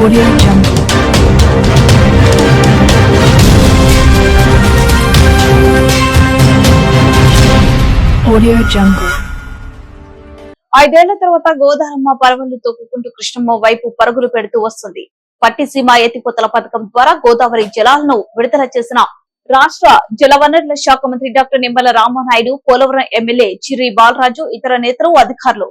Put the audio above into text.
Audio Jungle. Audio Jungle. ఐదేళ్ల తర్వాత గోదారమ్మ పరవళ్లు తొక్కుకుంటూ కృష్ణమ్మ వైపు పరుగులు పెడుతూ వస్తుంది. పట్టిసీమ ఎత్తిపోతల పథకం ద్వారా గోదావరి జలాలను విడుదల చేసిన రాష్ట్ర జలవనరుల శాఖ మంత్రి డాక్టర్ నిమ్మల రామానాయుడు, పోలవరం ఎమ్మెల్యే చిర్రి బాలరాజు, ఇతర నేతలు, అధికారులు.